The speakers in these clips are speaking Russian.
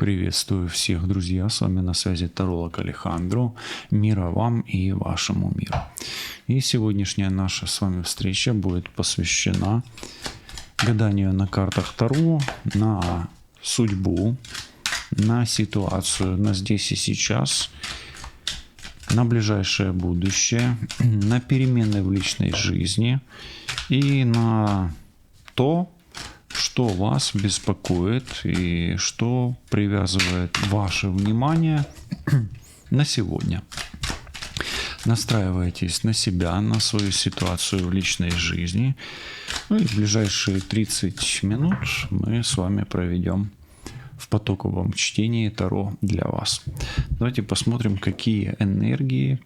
Приветствую всех, друзья! С вами на связи таролог Алехандро. Мира вам и вашему миру. И сегодняшняя наша с вами встреча будет посвящена гаданию на картах Таро, на судьбу, на ситуацию, на здесь и сейчас, на ближайшее будущее, на перемены в личной жизни и на то, что вас беспокоит и что привязывает ваше внимание на сегодня. Настраивайтесь на себя, на свою ситуацию в личной жизни. Ну и в ближайшие 30 минут мы с вами проведем в потоковом чтении Таро для вас. Давайте посмотрим, какие энергии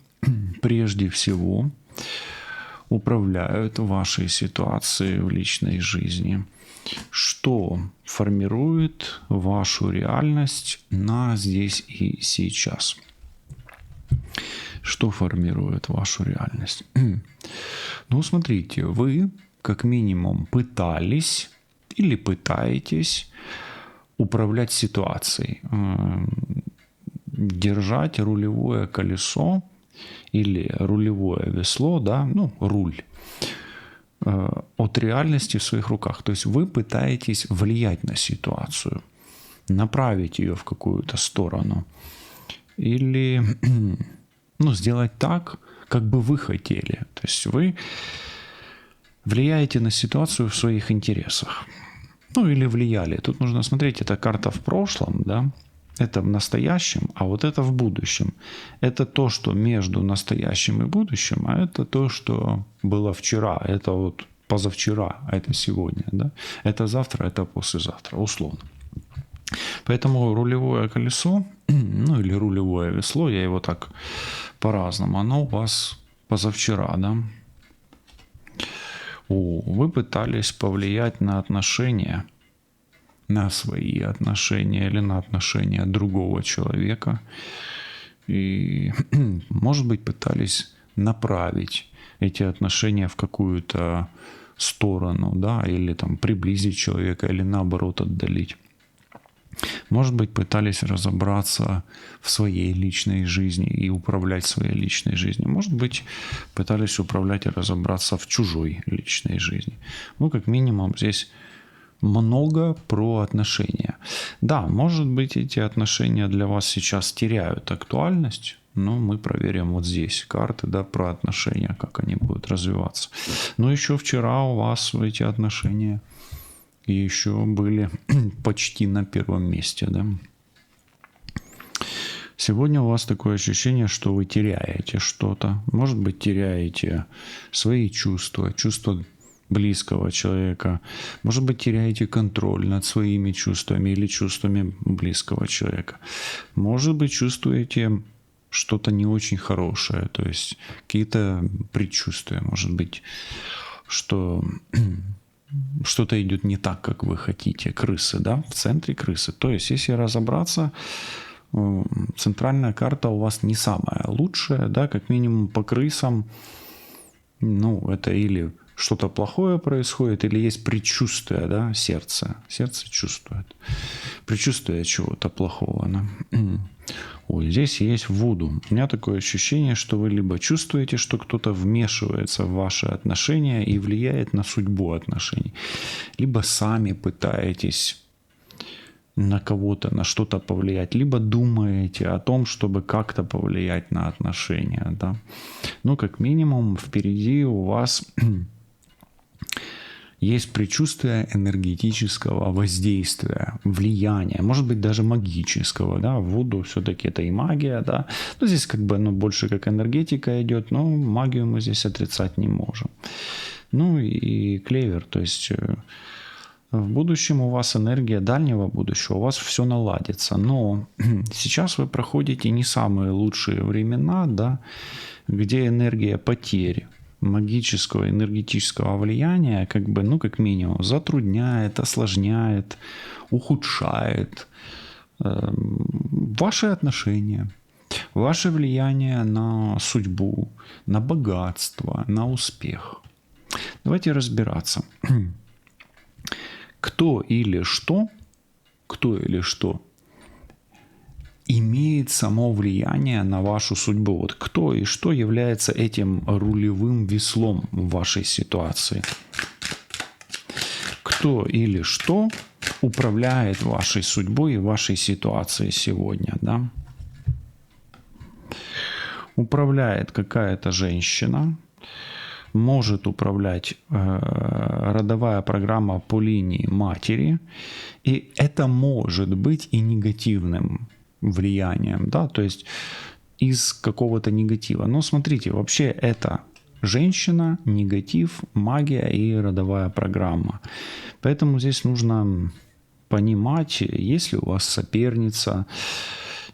прежде всего управляют вашей ситуацией в личной жизни. Что формирует вашу реальность на здесь и сейчас? Что формирует вашу реальность? Ну, смотрите, вы как минимум пытались или пытаетесь управлять ситуацией, держать рулевое колесо или рулевое весло, да, ну, руль, от реальности в своих руках. То есть вы пытаетесь влиять на ситуацию, направить ее в какую-то сторону или сделать так, как бы вы хотели. То есть вы влияете на ситуацию в своих интересах. Ну или влияли. Тут нужно смотреть, это карта в прошлом, да, это в настоящем, а вот это в будущем. Это то, что между настоящим и будущим, а это то, что было вчера. Это вот позавчера, а это сегодня. Да? Это завтра, это послезавтра, условно. Поэтому рулевое колесо, ну или рулевое весло, я его так по-разному, оно у вас позавчера, да? Вы пытались повлиять на отношения, на свои отношения или на отношения другого человека. И, может быть, пытались направить эти отношения в какую-то сторону, да, или там приблизить человека, или наоборот отдалить. Может быть, пытались разобраться в своей личной жизни и управлять своей личной жизнью. Может быть, пытались управлять и разобраться в чужой личной жизни. Ну, как минимум, здесь много про отношения. Да, может быть, эти отношения для вас сейчас теряют актуальность, но мы проверим вот здесь карты, да, про отношения, как они будут развиваться. Но еще вчера у вас эти отношения и еще были почти на первом месте, да. Сегодня у вас такое ощущение, что вы теряете что-то. Может быть, теряете свои чувства, чувства близкого человека. Может быть, теряете контроль над своими чувствами или чувствами близкого человека. Может быть, чувствуете что-то не очень хорошее, то есть какие-то предчувствия. Может быть, что что-то идет не так, как вы хотите. Крысы, да, в центре крысы. То есть, если разобраться, центральная карта у вас не самая лучшая, да, как минимум по крысам, ну, это или что-то плохое происходит, или есть предчувствие, да, сердце чувствует, предчувствие чего-то плохого, да. Ой, здесь есть вуду. У меня такое ощущение, что вы либо чувствуете, что кто-то вмешивается в ваши отношения и влияет на судьбу отношений, либо сами пытаетесь на кого-то, на что-то повлиять, либо думаете о том, чтобы как-то повлиять на отношения, да. Ну, как минимум, впереди у вас есть предчувствие энергетического воздействия, влияния, может быть, даже магического, да, вуду все-таки это и магия, да, но здесь как бы, больше как энергетика идет, но магию мы здесь отрицать не можем. Ну и клевер, то есть в будущем у вас энергия дальнего будущего, у вас все наладится, но сейчас вы проходите не самые лучшие времена, да, где энергия потери, магического, энергетического влияния, как бы, как минимум, затрудняет, осложняет, ухудшает ваши отношения, ваше влияние на судьбу, на богатство, на успех. Давайте разбираться. Кто или что имеет само влияние на вашу судьбу. Вот кто и что является этим рулевым веслом в вашей ситуации? Кто или что управляет вашей судьбой и вашей ситуацией сегодня, да? Управляет какая-то женщина, может управлять родовая программа по линии матери, и это может быть и негативным влиянием, да, то есть из какого-то негатива. Но смотрите, вообще это женщина, негатив, магия и родовая программа. Поэтому здесь нужно понимать, если у вас соперница,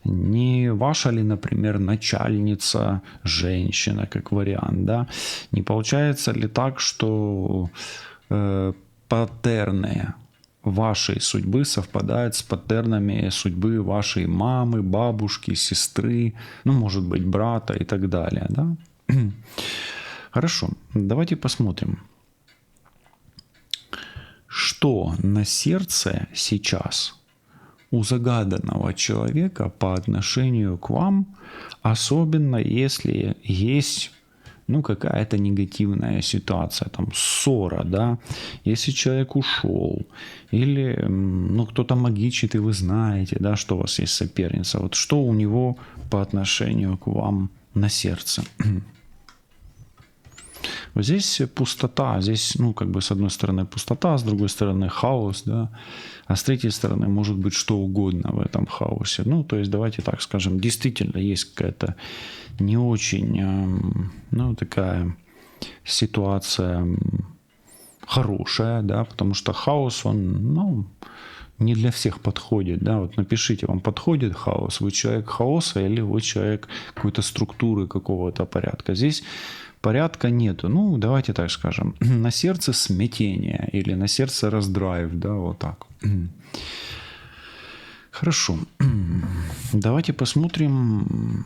не ваша ли, например, начальница женщина, как вариант, да? Не получается ли так, что паттерны вашей судьбы совпадают с паттернами судьбы вашей мамы, бабушки, сестры, ну, может быть, брата и так далее, да? Хорошо, давайте посмотрим, что на сердце сейчас у загаданного человека по отношению к вам, особенно если есть, ну, какая-то негативная ситуация, там, ссора, да, если человек ушел, или, ну, кто-то магичит, и вы знаете, да, что у вас есть соперница, вот что у него по отношению к вам на сердце. Вот здесь пустота, здесь, ну, как бы с одной стороны пустота, с другой стороны хаос, да, а с третьей стороны может быть что угодно в этом хаосе. Ну, то есть давайте так скажем, действительно есть какая-то не очень, ну, такая ситуация хорошая, да, потому что хаос, он, ну, не для всех подходит, да, вот напишите, вам подходит хаос, вы человек хаоса или вы человек какой-то структуры, какого-то порядка. Здесь порядка нету. Ну, давайте так скажем. На сердце смятение или на сердце раздрайв, да, вот так. Хорошо. Давайте посмотрим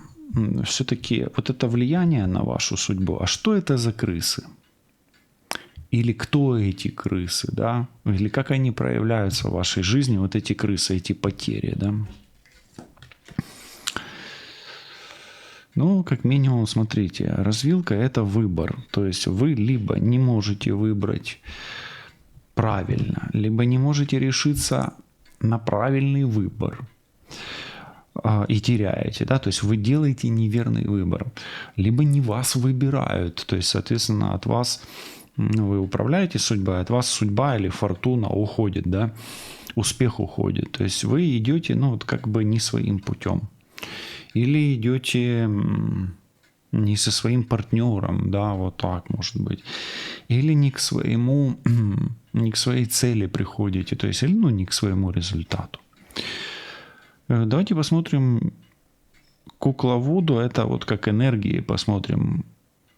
все-таки вот это влияние на вашу судьбу. А что это за крысы? Или кто эти крысы, да? Или как они проявляются в вашей жизни, вот эти крысы, эти потери, да? Ну, как минимум, смотрите, развилка – это выбор. То есть вы либо не можете выбрать правильно, либо не можете решиться на правильный выбор и теряете, да, то есть вы делаете неверный выбор, либо не вас выбирают, то есть, соответственно, от вас, вы управляете судьбой, от вас судьба или фортуна уходит, да, успех уходит, то есть вы идете, ну, вот как бы не своим путем. Или идете не со своим партнером, да, вот так может быть. Или не к своему, не к своей цели приходите, то есть, или, ну, не к своему результату. Давайте посмотрим кукловоду, это вот как энергии, посмотрим,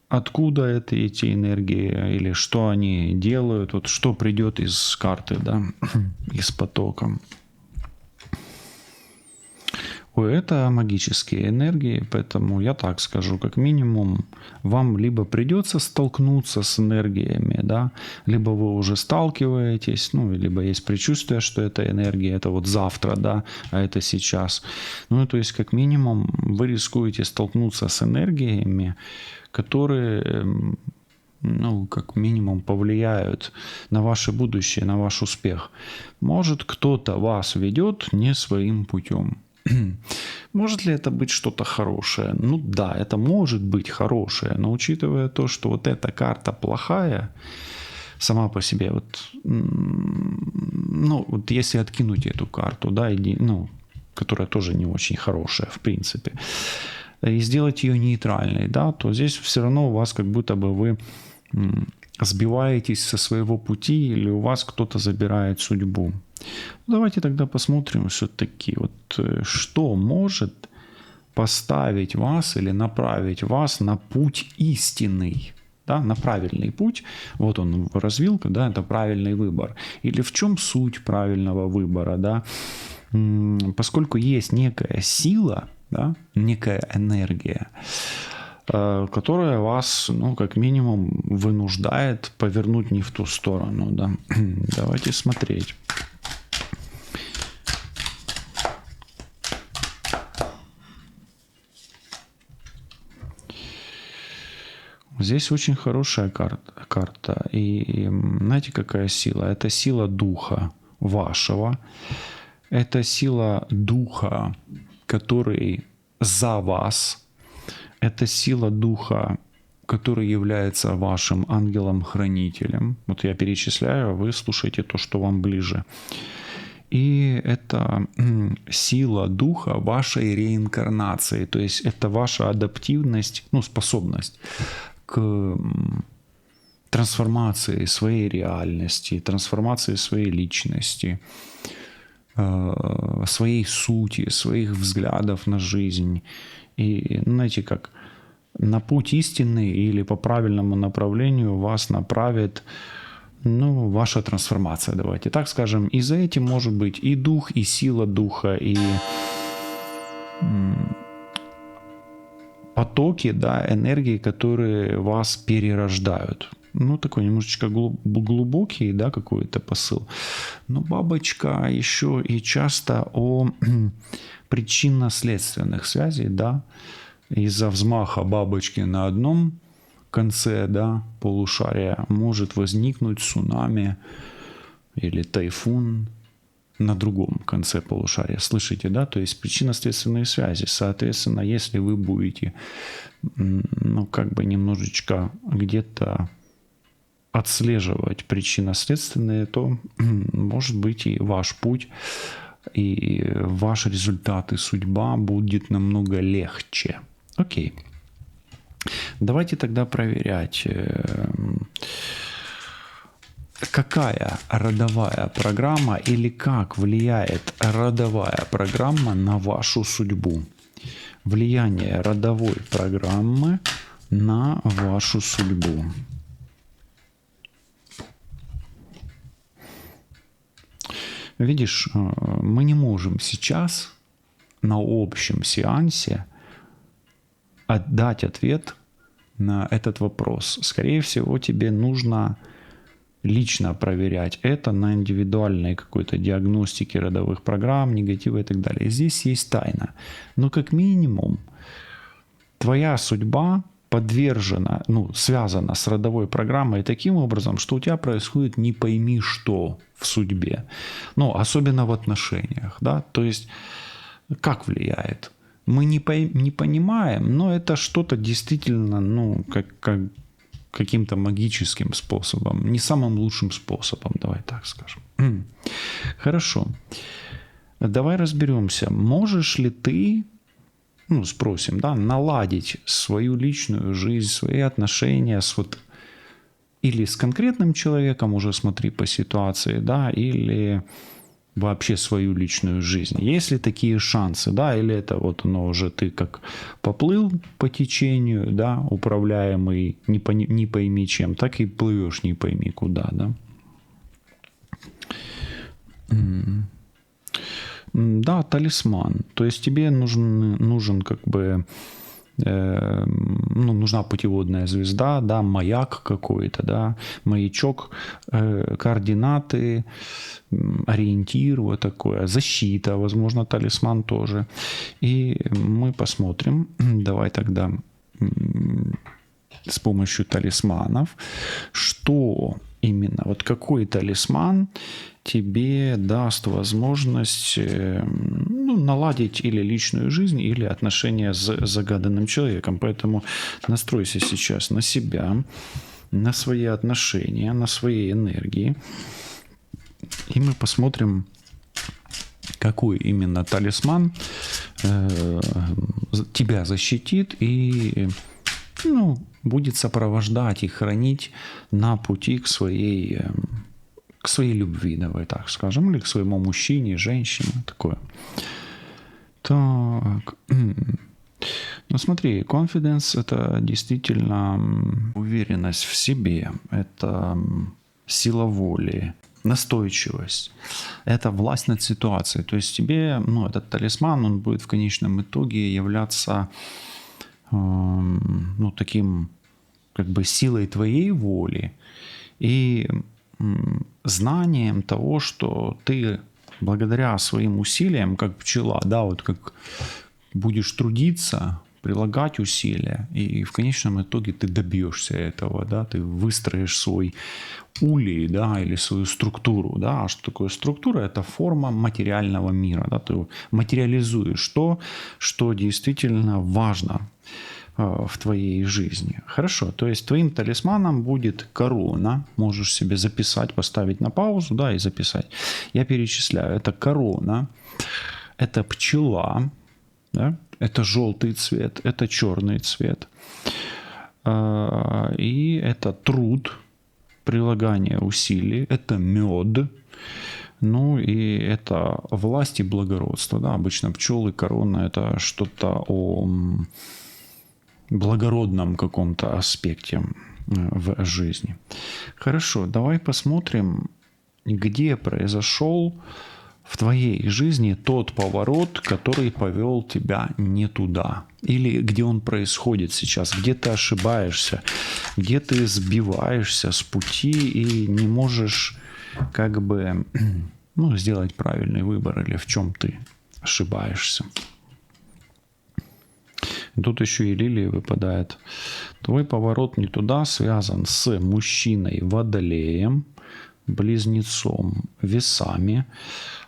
откуда это эти энергии, или что они делают, вот что придет из карты, да, из потока. Это магические энергии, поэтому я так скажу, как минимум вам либо придется столкнуться с энергиями, да, либо вы уже сталкиваетесь, ну, либо есть предчувствие, что это энергия, это вот завтра, да, а это сейчас. Ну, то есть как минимум вы рискуете столкнуться с энергиями, которые, ну, как минимум повлияют на ваше будущее, на ваш успех. Может, кто-то вас ведет не своим путем. Может ли это быть что-то хорошее? Ну да, это может быть хорошее, но учитывая то, что вот эта карта плохая сама по себе, вот, ну, вот если откинуть эту карту, да, ну, которая тоже не очень хорошая в принципе, и сделать ее нейтральной, да, то здесь все равно у вас как будто бы вы сбиваетесь со своего пути или у вас кто-то забирает судьбу. Давайте тогда посмотрим все-таки, вот, что может поставить вас или направить вас на путь истинный, да, на правильный путь. Вот он, развилка, да, это правильный выбор. Или в чем суть правильного выбора, да? Поскольку есть некая сила, да, некая энергия, которая вас, ну, как минимум, вынуждает повернуть не в ту сторону, да. Давайте смотреть. Здесь очень хорошая карта. И знаете, какая сила? Это сила духа вашего. Это сила духа, который за вас. Это сила духа, который является вашим ангелом-хранителем. Вот я перечисляю, а вы слушайте то, что вам ближе. И это сила духа вашей реинкарнации. То есть это ваша адаптивность, способность к трансформации своей реальности, трансформации своей личности, своей сути, своих взглядов на жизнь. И знаете как, на путь истины или по правильному направлению вас направит ваша трансформация, давайте так скажем. И за этим может быть и дух, и сила духа, и потоки, энергии, которые вас перерождают. Такой немножечко глубокий, какой-то посыл. Но бабочка еще и часто о причинно-следственных связей, Из-за взмаха бабочки на одном конце, полушария может возникнуть цунами или тайфун на другом конце полушария. Слышите, То есть причинно-следственные связи. Соответственно, если вы будете, немножечко где-то отслеживать причинно-следственные, то, может быть, и ваш путь, и ваш результат, и судьба будет намного легче. Окей. Давайте тогда проверять, какая родовая программа или как влияет родовая программа на вашу судьбу. Влияние родовой программы на вашу судьбу. Видишь, мы не можем сейчас на общем сеансе отдать ответ на этот вопрос. Скорее всего, тебе нужно лично проверять это на индивидуальной какой-то диагностике родовых программ, негатива и так далее. Здесь есть тайна. Но как минимум твоя судьба подвержена, связана с родовой программой таким образом, что у тебя происходит не пойми что в судьбе. Особенно в отношениях. То есть как влияет? Мы не понимаем, но это что-то действительно, каким-то магическим способом. Не самым лучшим способом, давай так скажем. Хорошо. Давай разберемся. Можешь ли ты, спросим, наладить свою личную жизнь, свои отношения или с конкретным человеком, уже смотри по ситуации, или вообще свою личную жизнь. Есть ли такие шансы, или это уже ты как поплыл по течению, управляемый не пойми чем, так и плывешь не пойми куда, талисман. То есть тебе нужен нужна путеводная звезда, маяк какой-то, маячок, координаты, ориентир, вот такое, защита, возможно, талисман тоже. И мы посмотрим, давай тогда с помощью талисманов, что именно, какой талисман тебе даст возможность наладить или личную жизнь, или отношения с загаданным человеком. Поэтому настройся сейчас на себя, на свои отношения, на свои энергии. И мы посмотрим, какой именно талисман тебя защитит и будет сопровождать и хранить на пути к своей любви, давай так скажем, или к своему мужчине, женщине, такое. Так. Смотри, confidence — это действительно уверенность в себе, это сила воли, настойчивость, это власть над ситуацией. То есть тебе, этот талисман, он будет в конечном итоге являться таким силой твоей воли и знанием того, что ты благодаря своим усилиям, как пчела, как будешь трудиться, прилагать усилия, и в конечном итоге ты добьешься этого, да, ты выстроишь свой улей, да, или свою структуру, да. А что такое структура? Это форма материального мира, да, ты материализуешь то, что действительно важно в твоей жизни. Хорошо, то есть твоим талисманом будет корона. Можешь себе записать, поставить на паузу, да, и записать. Я перечисляю. Это корона, это пчела, да, это желтый цвет, это черный цвет. И это труд, прилагание усилий, это мед. Ну и это власть и благородство. Да? Обычно пчелы, корона – это что-то о благородном каком-то аспекте в жизни. Хорошо, давай посмотрим, где произошел в твоей жизни тот поворот, который повел тебя не туда. Или где он происходит сейчас, где ты ошибаешься, где ты сбиваешься с пути и не можешь как бы сделать правильный выбор, или в чем ты ошибаешься. Тут еще и лилия выпадает. Твой поворот не туда связан с мужчиной водолеем, близнецом, весами,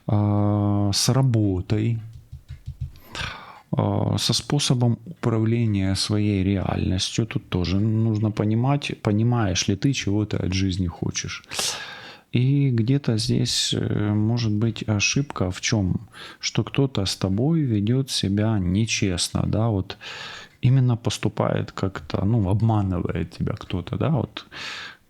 с работой, со способом управления своей реальностью. Тут тоже нужно понимать, понимаешь ли ты, чего ты от жизни хочешь. И где-то здесь может быть ошибка в чем? Что кто-то с тобой ведет себя нечестно, да, вот именно поступает как-то, обманывает тебя кто-то, да, вот.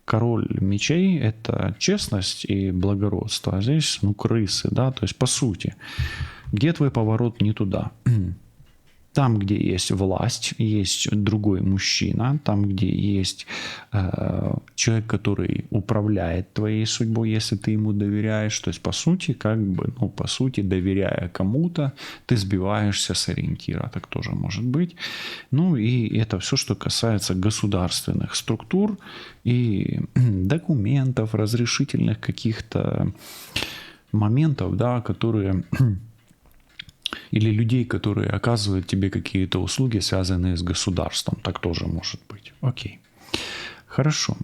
Король мечей – это честность и благородство, а здесь, крысы, да, то есть по сути. Где твой поворот не туда? Там, где есть власть, есть другой мужчина, там, где есть человек, который управляет твоей судьбой, если ты ему доверяешь. То есть, по сути, доверяя кому-то, ты сбиваешься с ориентира. Так тоже может быть. Ну, и это все, что касается государственных структур и документов, разрешительных каких-то моментов, да, которые... Или людей, которые оказывают тебе какие-то услуги, связанные с государством. Так тоже может быть. Окей. Хорошо.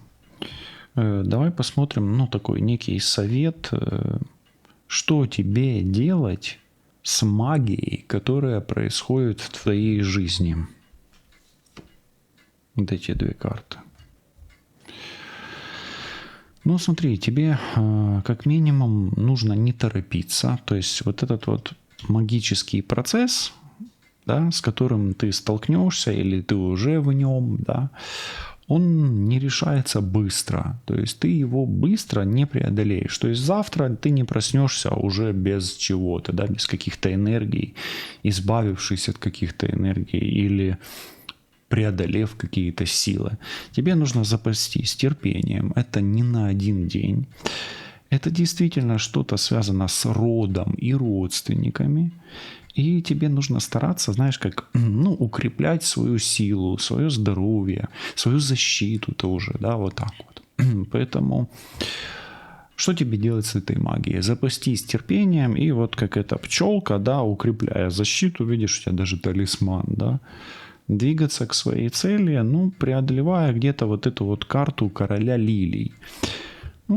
Давай посмотрим, такой некий совет. Что тебе делать с магией, которая происходит в твоей жизни? Вот эти две карты. Смотри, тебе как минимум нужно не торопиться. То есть вот этот вот магический процесс, да, с которым ты столкнешься или ты уже в нем, да, он не решается быстро. То есть ты его быстро не преодолеешь. То есть завтра ты не проснешься уже без чего-то, да, без каких-то энергий, избавившись от каких-то энергий или преодолев какие-то силы. Тебе нужно запастись терпением. Это не на один день. Это действительно что-то связано с родом и родственниками. И тебе нужно стараться, знаешь, укреплять свою силу, свое здоровье, свою защиту тоже, да, вот так вот. Поэтому что тебе делать с этой магией? Запастись терпением и вот как эта пчелка, да, укрепляя защиту, видишь, у тебя даже талисман, да, двигаться к своей цели, преодолевая где-то вот эту вот карту короля лилий.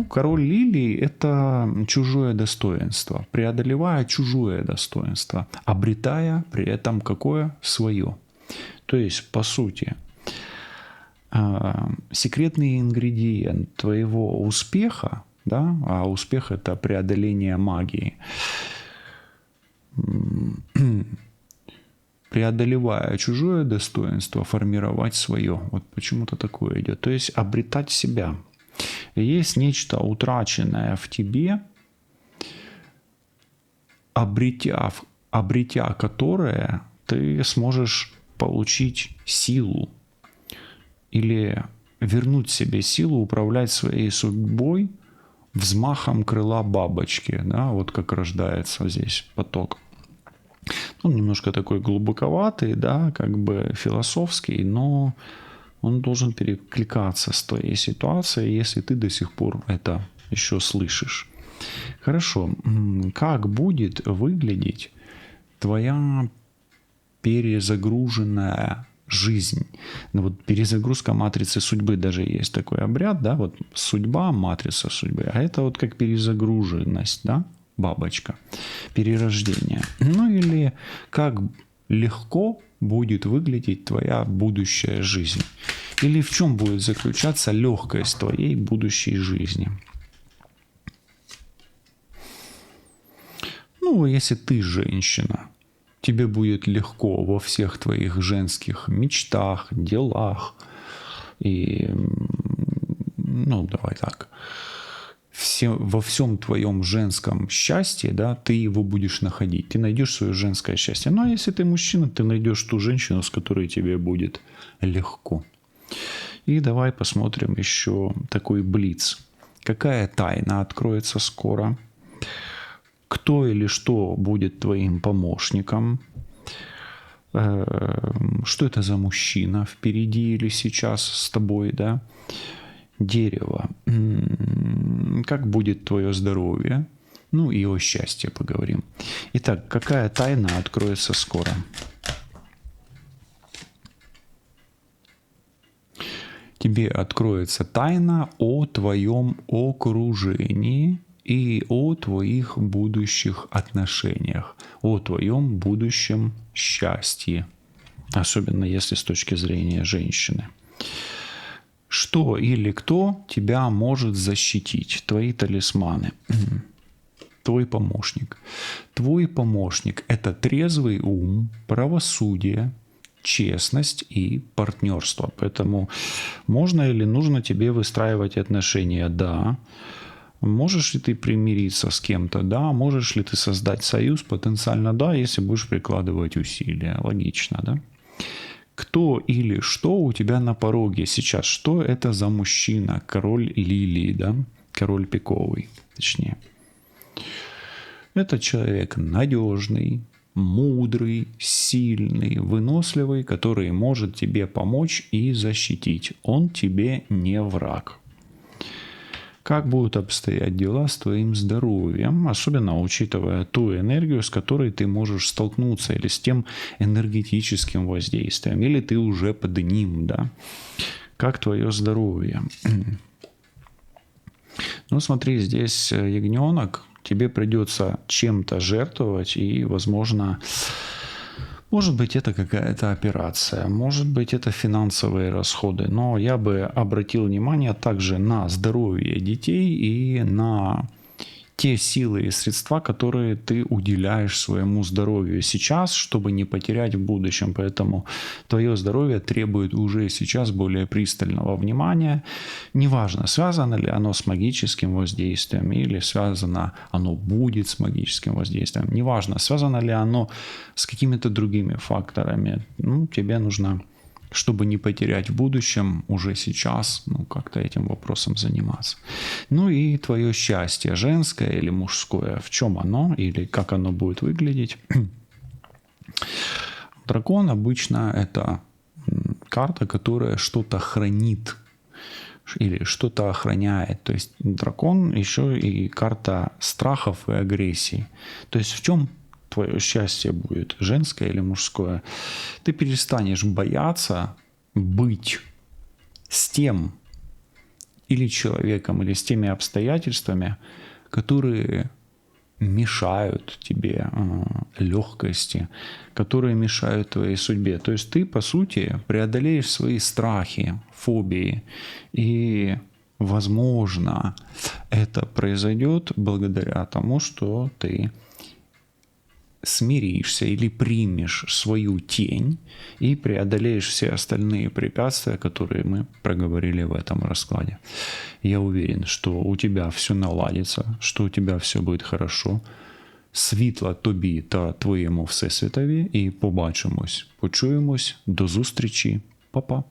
Король лилий – это чужое достоинство, преодолевая чужое достоинство, обретая при этом какое? Свое. То есть, по сути, секретный ингредиент твоего успеха, да, а успех – это преодоление магии, преодолевая чужое достоинство, формировать свое. Вот почему-то такое идет. То есть, обретать себя. Есть нечто утраченное в тебе, обретя которое ты сможешь получить силу или вернуть себе силу управлять своей судьбой взмахом крыла бабочки, да, вот как рождается здесь поток. Он немножко такой глубоковатый, да, как бы философский, но он должен перекликаться с твоей ситуацией, если ты до сих пор это еще слышишь. Хорошо. Как будет выглядеть твоя перезагруженная жизнь. Ну, вот перезагрузка матрицы судьбы, даже есть такой обряд, да, вот судьба, матрица судьбы, а это вот как перезагруженность, да, бабочка, перерождение. Ну или как легко будет выглядеть твоя будущая жизнь. Или в чем будет заключаться легкость твоей будущей жизни. Ну, если ты женщина, тебе будет легко во всех твоих женских мечтах, делах и, ну, давай так, во всем твоем женском счастье, да, ты его будешь находить. Ты найдешь свое женское счастье. Ну, а если ты мужчина, ты найдешь ту женщину, с которой тебе будет легко. И давай посмотрим еще такой блиц. Какая тайна откроется скоро? Кто или что будет твоим помощником? Что это за мужчина впереди или сейчас с тобой, да? Дерево. Как будет твое здоровье? Ну и о счастье поговорим. Итак, какая тайна откроется скоро? Тебе откроется тайна о твоем окружении и о твоих будущих отношениях, о твоем будущем счастье, особенно если с точки зрения женщины. Что или кто тебя может защитить? Твои талисманы. Твой помощник. Твой помощник – это трезвый ум, правосудие, честность и партнерство. Поэтому можно или нужно тебе выстраивать отношения? Да. Можешь ли ты примириться с кем-то? Да. Можешь ли ты создать союз? Потенциально да, если будешь прикладывать усилия. Логично, да? Кто или что у тебя на пороге сейчас? Что это за мужчина? Король лилии, да? Король пиковый, точнее. Это человек надежный, мудрый, сильный, выносливый, который может тебе помочь и защитить. Он тебе не враг. Как будут обстоять дела с твоим здоровьем, особенно учитывая ту энергию, с которой ты можешь столкнуться, или с тем энергетическим воздействием, или ты уже под ним, да? Как твое здоровье? Ну, смотри, здесь ягненок, тебе придется чем-то жертвовать, и, возможно, может быть, это какая-то операция, может быть, это финансовые расходы, но я бы обратил внимание также на здоровье детей и на те силы и средства, которые ты уделяешь своему здоровью сейчас, чтобы не потерять в будущем. Поэтому твое здоровье требует уже сейчас более пристального внимания. Неважно, связано ли оно с магическим воздействием или связано оно будет с магическим воздействием. Неважно, связано ли оно с какими-то другими факторами. Ну, тебе нужно, чтобы не потерять в будущем, уже сейчас, ну, как-то этим вопросом заниматься. Ну и твое счастье, женское или мужское, в чем оно или как оно будет выглядеть. Дракон обычно это карта, которая что-то хранит или что-то охраняет. То есть дракон еще и карта страхов и агрессии. То есть в чем твое счастье будет, женское или мужское? Ты перестанешь бояться быть с тем или человеком, или с теми обстоятельствами, которые мешают тебе легкости, которые мешают твоей судьбе. То есть ты, по сути, преодолеешь свои страхи, фобии. И, возможно, это произойдет благодаря тому, что ты смиришься или примешь свою тень и преодолеешь все остальные препятствия, которые мы проговорили в этом раскладе. Я уверен, что у тебя все наладится, что у тебя все будет хорошо. Світла тобі та твоєму всесвітові і побачимось, почуємось. До зустрічі. Па-па.